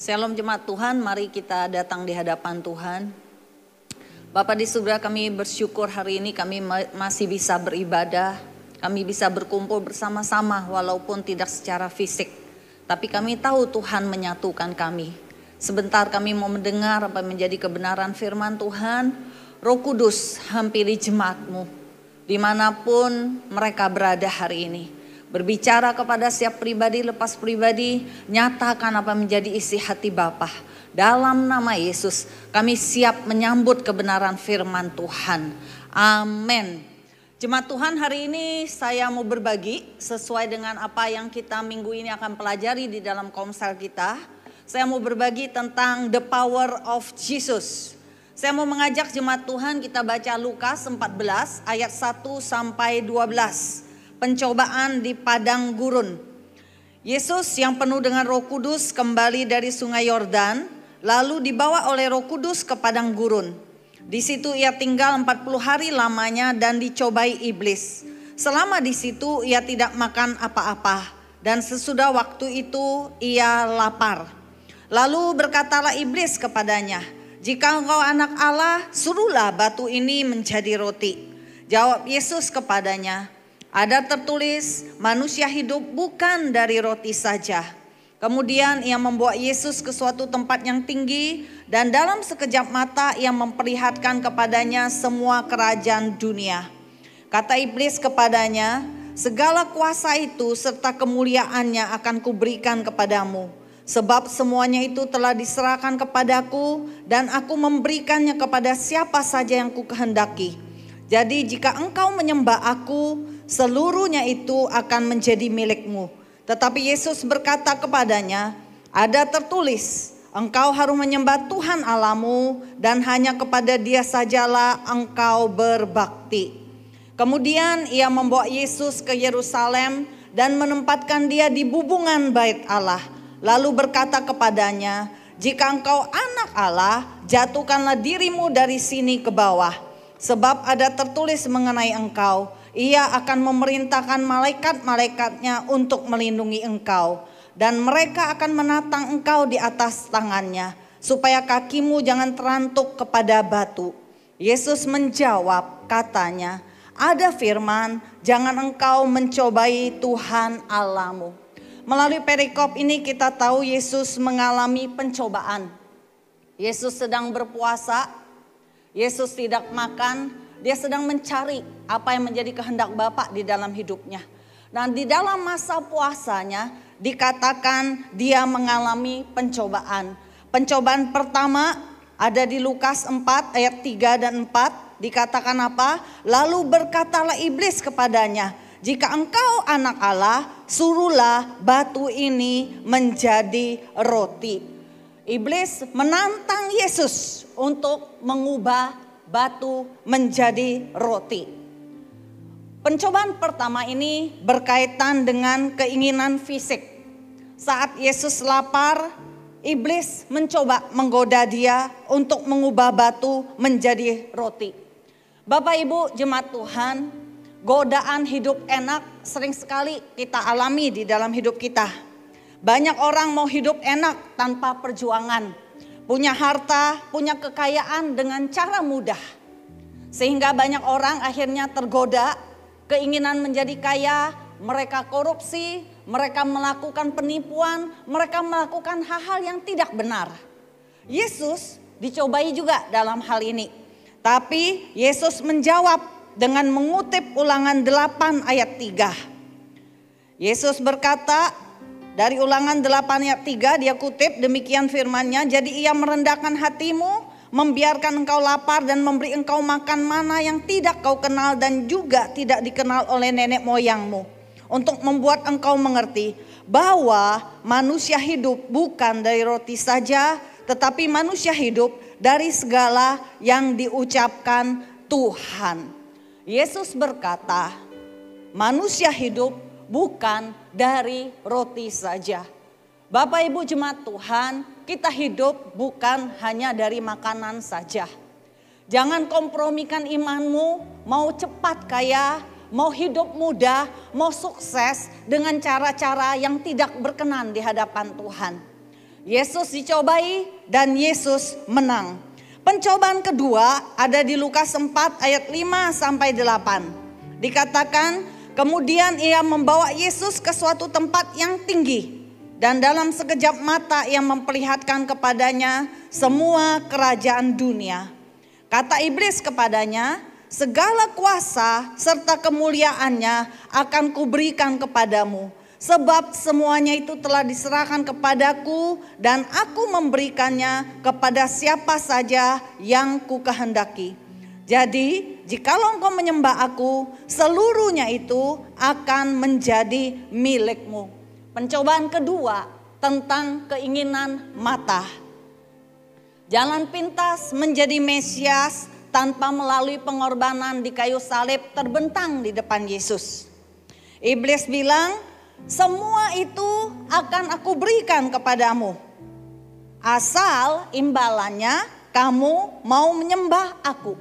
Shalom jemaat Tuhan, mari kita datang di hadapan Tuhan. Bapa di surga, kami bersyukur hari ini kami masih bisa beribadah. Kami bisa berkumpul bersama-sama walaupun tidak secara fisik. Tapi kami tahu Tuhan menyatukan kami. Sebentar kami mau mendengar apa menjadi kebenaran firman Tuhan. Roh Kudus hampiri jemaat-Mu dimanapun mereka berada hari ini. Berbicara kepada setiap pribadi lepas pribadi, nyatakan apa menjadi isi hati Bapa. Dalam nama Yesus, kami siap menyambut kebenaran firman Tuhan. Amin. Jemaat Tuhan, hari ini saya mau berbagi sesuai dengan apa yang kita minggu ini akan pelajari di dalam komsel kita. Saya mau berbagi tentang the power of Jesus. Saya mau mengajak jemaat Tuhan kita baca Lukas 14 ayat 1 sampai 12. Pencobaan di padang gurun. Yesus yang penuh dengan Roh Kudus kembali dari Sungai Yordan, lalu dibawa oleh Roh Kudus ke padang gurun. Di situ ia tinggal 40 hari lamanya dan dicobai iblis. Selama di situ ia tidak makan apa-apa, dan sesudah waktu itu ia lapar. Lalu berkatalah iblis kepadanya, "Jika engkau anak Allah, suruhlah batu ini menjadi roti." Jawab Yesus kepadanya, "Ada tertulis, manusia hidup bukan dari roti saja." Kemudian ia membawa Yesus ke suatu tempat yang tinggi, dan dalam sekejap mata ia memperlihatkan kepadanya semua kerajaan dunia. Kata iblis kepadanya, "Segala kuasa itu serta kemuliaannya akan kuberikan kepadamu, sebab semuanya itu telah diserahkan kepadaku, dan aku memberikannya kepada siapa saja yang kukehendaki. Jadi jika engkau menyembah aku, seluruhnya itu akan menjadi milikmu." Tetapi Yesus berkata kepadanya, "Ada tertulis, engkau harus menyembah Tuhan Allahmu, dan hanya kepada Dia sajalah engkau berbakti." Kemudian ia membawa Yesus ke Yerusalem dan menempatkan Dia di bubungan bait Allah. Lalu berkata kepadanya, "Jika engkau anak Allah, jatuhkanlah dirimu dari sini ke bawah. Sebab ada tertulis mengenai engkau, Ia akan memerintahkan malaikat-malaikatnya untuk melindungi engkau. Dan mereka akan menatang engkau di atas tangannya, supaya kakimu jangan terantuk kepada batu." Yesus menjawab katanya, "Ada firman, jangan engkau mencobai Tuhan Allahmu." Melalui perikop ini kita tahu Yesus mengalami pencobaan. Yesus sedang berpuasa, Yesus tidak makan. Dia sedang mencari apa yang menjadi kehendak Bapa di dalam hidupnya. Dan di dalam masa puasanya dikatakan dia mengalami pencobaan. Pencobaan pertama ada di Lukas 4 ayat 3 dan 4. Dikatakan apa? Lalu berkatalah iblis kepadanya, "Jika engkau anak Allah, suruhlah batu ini menjadi roti." Iblis menantang Yesus untuk mengubah batu menjadi roti. Pencobaan pertama ini berkaitan dengan keinginan fisik. Saat Yesus lapar, iblis mencoba menggoda dia untuk mengubah batu menjadi roti. Bapak Ibu jemaat Tuhan, godaan hidup enak sering sekali kita alami di dalam hidup kita. Banyak orang mau hidup enak tanpa perjuangan. Punya harta, punya kekayaan dengan cara mudah. Sehingga banyak orang akhirnya tergoda, keinginan menjadi kaya, mereka korupsi, mereka melakukan penipuan, mereka melakukan hal-hal yang tidak benar. Yesus dicobai juga dalam hal ini. Tapi Yesus menjawab dengan mengutip Ulangan 8 ayat 3. Yesus berkata, dari Ulangan 8 ayat 3 dia kutip demikian firman-Nya, "Jadi ia merendahkan hatimu, membiarkan engkau lapar dan memberi engkau makan mana yang tidak kau kenal dan juga tidak dikenal oleh nenek moyangmu, untuk membuat engkau mengerti bahwa manusia hidup bukan dari roti saja, tetapi manusia hidup dari segala yang diucapkan Tuhan." Yesus berkata, manusia hidup bukan dari roti saja. Bapak Ibu jemaat Tuhan, kita hidup bukan hanya dari makanan saja. Jangan kompromikan imanmu, mau cepat kaya, mau hidup mudah, mau sukses dengan cara-cara yang tidak berkenan di hadapan Tuhan. Yesus dicobai dan Yesus menang. Pencobaan kedua ada di Lukas 4 ayat 5 sampai 8. Dikatakan, kemudian ia membawa Yesus ke suatu tempat yang tinggi, dan dalam sekejap mata ia memperlihatkan kepadanya semua kerajaan dunia. Kata iblis kepadanya, segala kuasa serta kemuliaannya akan kuberikan kepadamu, sebab semuanya itu telah diserahkan kepadaku dan aku memberikannya kepada siapa saja yang kukehendaki. Jadi jikalau engkau menyembah aku, seluruhnya itu akan menjadi milikmu. Pencobaan kedua tentang keinginan mata. Jalan pintas menjadi Mesias tanpa melalui pengorbanan di kayu salib terbentang di depan Yesus. Iblis bilang, semua itu akan aku berikan kepadamu, asal imbalannya kamu mau menyembah aku.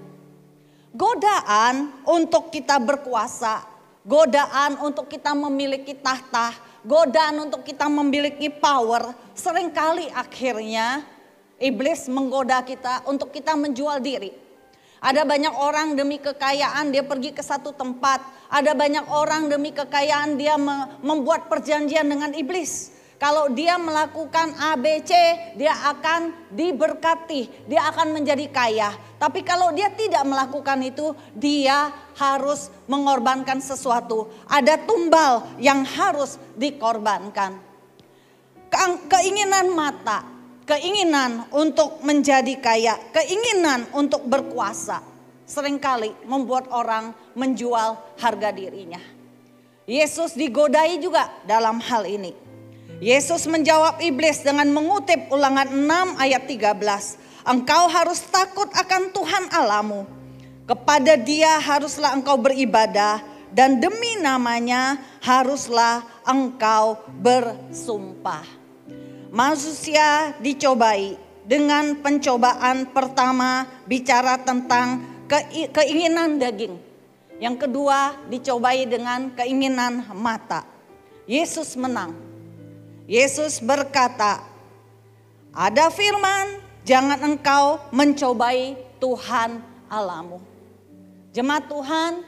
Godaan untuk kita berkuasa, godaan untuk kita memiliki tahta, godaan untuk kita memiliki power, seringkali akhirnya iblis menggoda kita untuk kita menjual diri. Ada banyak orang demi kekayaan dia pergi ke satu tempat. Ada banyak orang demi kekayaan dia membuat perjanjian dengan iblis. Kalau dia melakukan ABC, dia akan diberkati, dia akan menjadi kaya. Tapi kalau dia tidak melakukan itu, dia harus mengorbankan sesuatu. Ada tumbal yang harus dikorbankan. Keinginan mata, keinginan untuk menjadi kaya, keinginan untuk berkuasa, seringkali membuat orang menjual harga dirinya. Yesus digodai juga dalam hal ini. Yesus menjawab iblis dengan mengutip Ulangan 6 ayat 13. Engkau harus takut akan Tuhan Allahmu. Kepada Dia haruslah engkau beribadah dan demi namanya haruslah engkau bersumpah. Manusia dicobai dengan pencobaan pertama bicara tentang keinginan daging. Yang kedua dicobai dengan keinginan mata. Yesus menang. Yesus berkata, ada firman, jangan engkau mencobai Tuhan Allahmu. Jemaat Tuhan,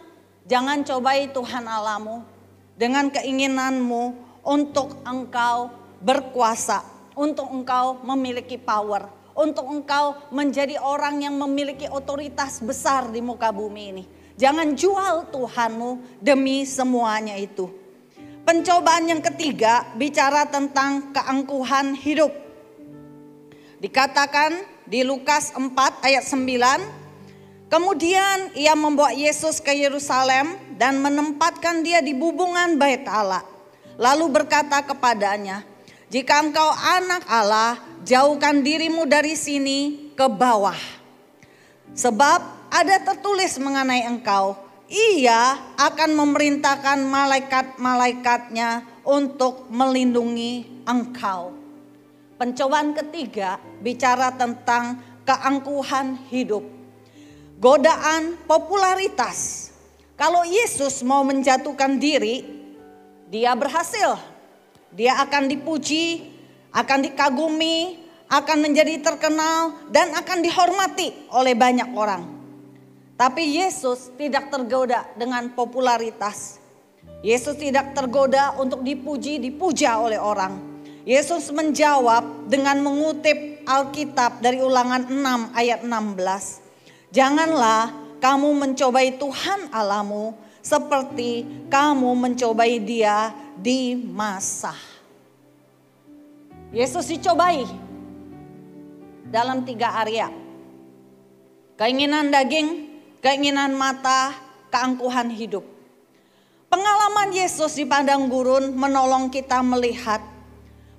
jangan cobai Tuhan Allahmu dengan keinginanmu untuk engkau berkuasa, untuk engkau memiliki power, untuk engkau menjadi orang yang memiliki otoritas besar di muka bumi ini. Jangan jual Tuhanmu demi semuanya itu. Pencobaan yang ketiga bicara tentang keangkuhan hidup. Dikatakan di Lukas 4 ayat 9, kemudian ia membawa Yesus ke Yerusalem dan menempatkan dia di bubungan bait Allah. Lalu berkata kepadanya, jika engkau anak Allah, jauhkan dirimu dari sini ke bawah. Sebab ada tertulis mengenai engkau, Ia akan memerintahkan malaikat-malaikatnya untuk melindungi engkau. Pencobaan ketiga bicara tentang keangkuhan hidup. Godaan popularitas. Kalau Yesus mau menjatuhkan diri, dia berhasil. Dia akan dipuji, akan dikagumi, akan menjadi terkenal dan akan dihormati oleh banyak orang. Tapi Yesus tidak tergoda dengan popularitas. Yesus tidak tergoda untuk dipuji, dipuja oleh orang. Yesus menjawab dengan mengutip Alkitab dari Ulangan 6 ayat 16. Janganlah kamu mencobai Tuhan Allahmu seperti kamu mencobai Dia di masa. Yesus dicobai dalam 3 area. Keinginan daging, keinginan mata, keangkuhan hidup. Pengalaman Yesus di padang gurun menolong kita melihat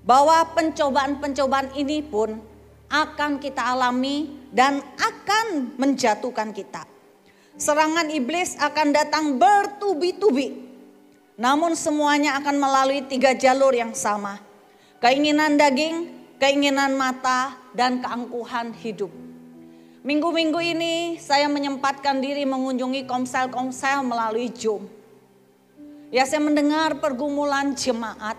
bahwa pencobaan-pencobaan ini pun akan kita alami dan akan menjatuhkan kita. Serangan iblis akan datang bertubi-tubi. Namun semuanya akan melalui 3 jalur yang sama. Keinginan daging, keinginan mata, dan keangkuhan hidup. Minggu-minggu ini saya menyempatkan diri mengunjungi komsel-komsel melalui Zoom. Ya, saya mendengar pergumulan jemaat,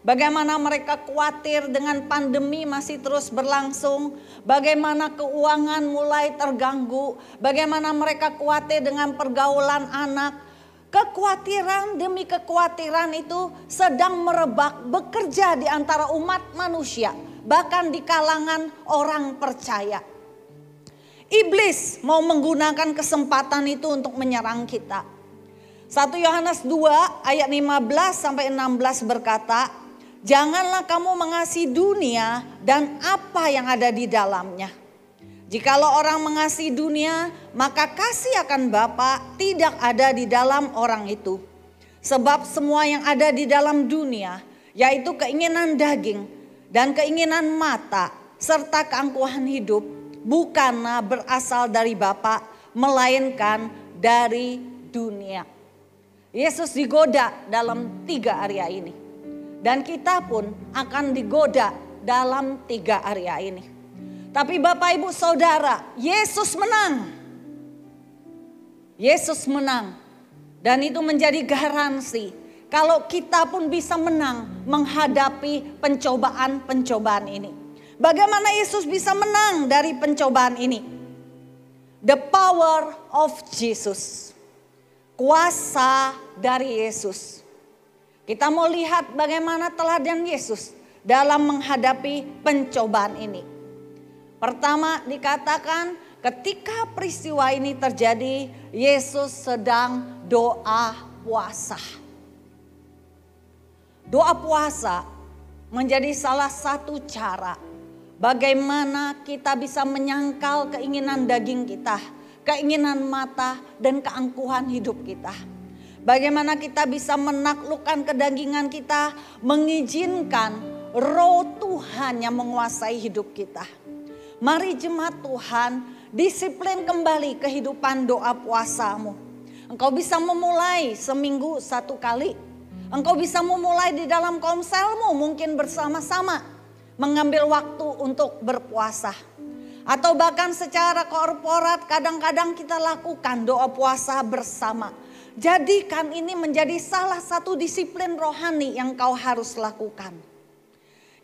Bagaimana mereka khawatir dengan pandemi masih terus berlangsung. Bagaimana keuangan mulai terganggu. Bagaimana mereka khawatir dengan pergaulan anak. Kekhawatiran demi kekhawatiran itu sedang merebak, bekerja di antara umat manusia. Bahkan di kalangan orang percaya. Iblis mau menggunakan kesempatan itu untuk menyerang kita. 1 Yohanes 2 ayat 15 sampai 16 berkata, janganlah kamu mengasihi dunia dan apa yang ada di dalamnya. Jikalau orang mengasihi dunia, maka kasih akan Bapa tidak ada di dalam orang itu. Sebab semua yang ada di dalam dunia, yaitu keinginan daging dan keinginan mata, serta keangkuhan hidup, bukanlah berasal dari Bapa, melainkan dari dunia. Yesus digoda dalam 3 area ini. Dan kita pun akan digoda dalam 3 area ini. Tapi Bapak Ibu Saudara, Yesus menang. Yesus menang. Dan itu menjadi garansi kalau kita pun bisa menang menghadapi pencobaan-pencobaan ini. Bagaimana Yesus bisa menang dari pencobaan ini? The power of Jesus. Kuasa dari Yesus. Kita mau lihat bagaimana teladan Yesus dalam menghadapi pencobaan ini. Pertama dikatakan ketika peristiwa ini terjadi, Yesus sedang doa puasa. Doa puasa menjadi salah satu cara bagaimana kita bisa menyangkal keinginan daging kita, keinginan mata dan keangkuhan hidup kita. Bagaimana kita bisa menaklukkan kedagingan kita, mengizinkan roh Tuhan yang menguasai hidup kita. Mari jemaat Tuhan, disiplin kembali kehidupan doa puasamu. Engkau bisa memulai seminggu 1 kali. Engkau bisa memulai di dalam komselmu, mungkin bersama-sama mengambil waktu untuk berpuasa. Atau bahkan secara korporat kadang-kadang kita lakukan doa puasa bersama. Jadikan ini menjadi salah satu disiplin rohani yang kau harus lakukan.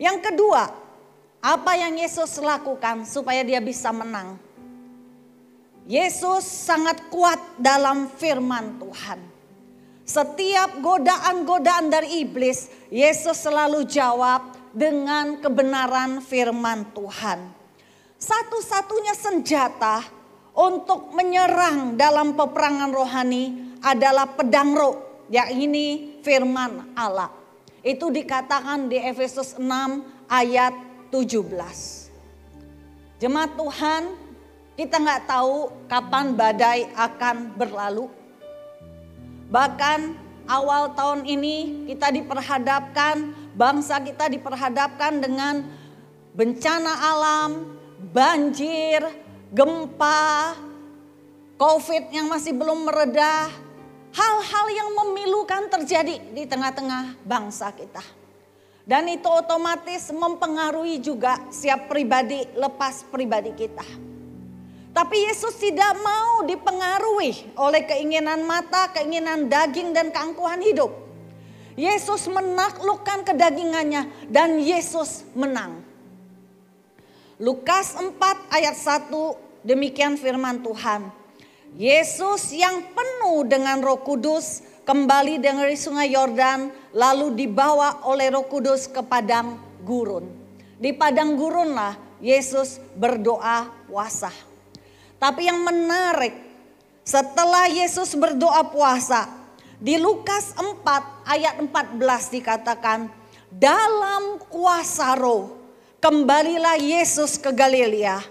Yang kedua, apa yang Yesus lakukan supaya dia bisa menang? Yesus sangat kuat dalam firman Tuhan. Setiap godaan-godaan dari iblis, Yesus selalu jawab dengan kebenaran firman Tuhan. Satu-satunya senjata untuk menyerang dalam peperangan rohani adalah pedang roh, yakni firman Allah. Itu dikatakan di Efesus 6 ayat 17. Jemaat Tuhan, kita nggak tahu kapan badai akan berlalu. Bahkan awal tahun ini kita diperhadapkan, bangsa kita diperhadapkan dengan bencana alam, banjir, gempa, COVID yang masih belum mereda. Hal-hal yang memilukan terjadi di tengah-tengah bangsa kita. Dan itu otomatis mempengaruhi juga setiap pribadi lepas pribadi kita. Tapi Yesus tidak mau dipengaruhi oleh keinginan mata, keinginan daging dan keangkuhan hidup. Yesus menaklukkan kedagingannya dan Yesus menang. Lukas 4 ayat 1 demikian firman Tuhan. Yesus yang penuh dengan Roh Kudus kembali dari sungai Yordan lalu dibawa oleh Roh Kudus ke padang gurun. Di padang gurunlah Yesus berdoa puasa. Tapi yang menarik, setelah Yesus berdoa puasa, di Lukas 4 ayat 14 dikatakan, dalam kuasa Roh kembalilah Yesus ke Galilea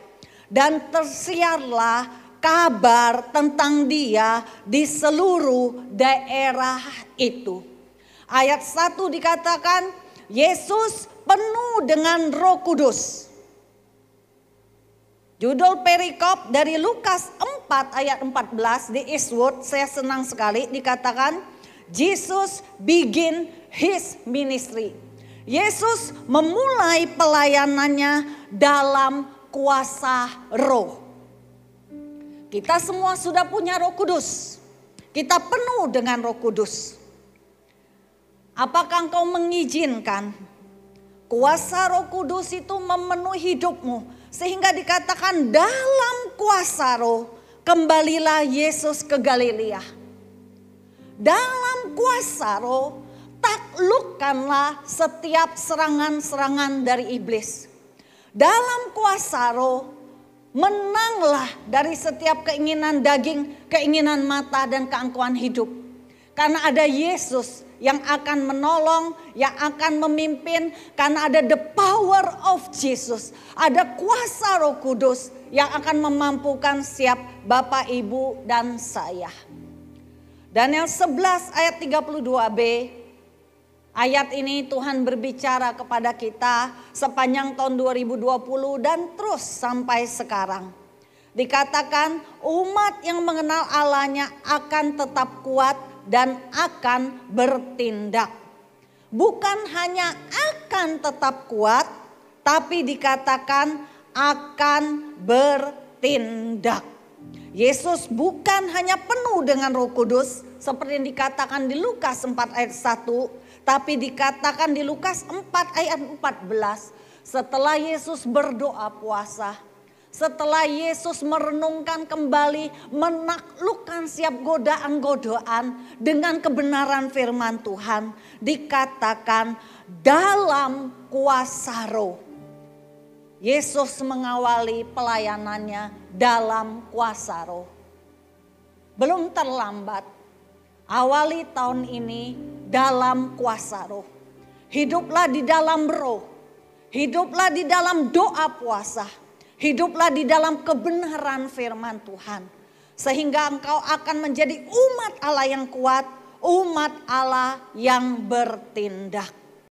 dan tersiarlah kabar tentang dia di seluruh daerah itu. Ayat 1 dikatakan Yesus penuh dengan Roh Kudus. Judul perikop dari Lukas 4 ayat 14 di Eastwood, saya senang sekali, dikatakan Jesus begin his ministry. Yesus memulai pelayanannya dalam kuasa Roh. Kita semua sudah punya Roh Kudus. Kita penuh dengan Roh Kudus. Apakah engkau mengizinkan kuasa Roh Kudus itu memenuhi hidupmu, sehingga dikatakan dalam kuasa Roh kembalilah Yesus ke Galilea. Dalam kuasa Roh taklukkanlah setiap serangan-serangan dari iblis. Dalam kuasa Roh menanglah dari setiap keinginan daging, keinginan mata dan keangkuhan hidup. Karena ada Yesus yang akan menolong, yang akan memimpin. Karena ada the power of Jesus. Ada kuasa Roh Kudus yang akan memampukan siap Bapak, Ibu, dan saya. Daniel 11 ayat 32b. Ayat ini Tuhan berbicara kepada kita sepanjang tahun 2020 dan terus sampai sekarang. Dikatakan umat yang mengenal Allahnya akan tetap kuat dan akan bertindak. Bukan hanya akan tetap kuat, tapi dikatakan akan bertindak. Yesus bukan hanya penuh dengan Roh Kudus seperti yang dikatakan di Lukas 4 ayat 1. Tapi dikatakan di Lukas 4 ayat 14, setelah Yesus berdoa puasa, setelah Yesus merenungkan kembali, menaklukkan siap godaan-godaan dengan kebenaran firman Tuhan, dikatakan dalam kuasa Roh. Yesus mengawali pelayanannya dalam kuasa Roh. Belum terlambat, awali tahun ini dalam kuasa Roh. Hiduplah di dalam Roh. Hiduplah di dalam doa puasa. Hiduplah di dalam kebenaran firman Tuhan. Sehingga engkau akan menjadi umat Allah yang kuat. Umat Allah yang bertindak.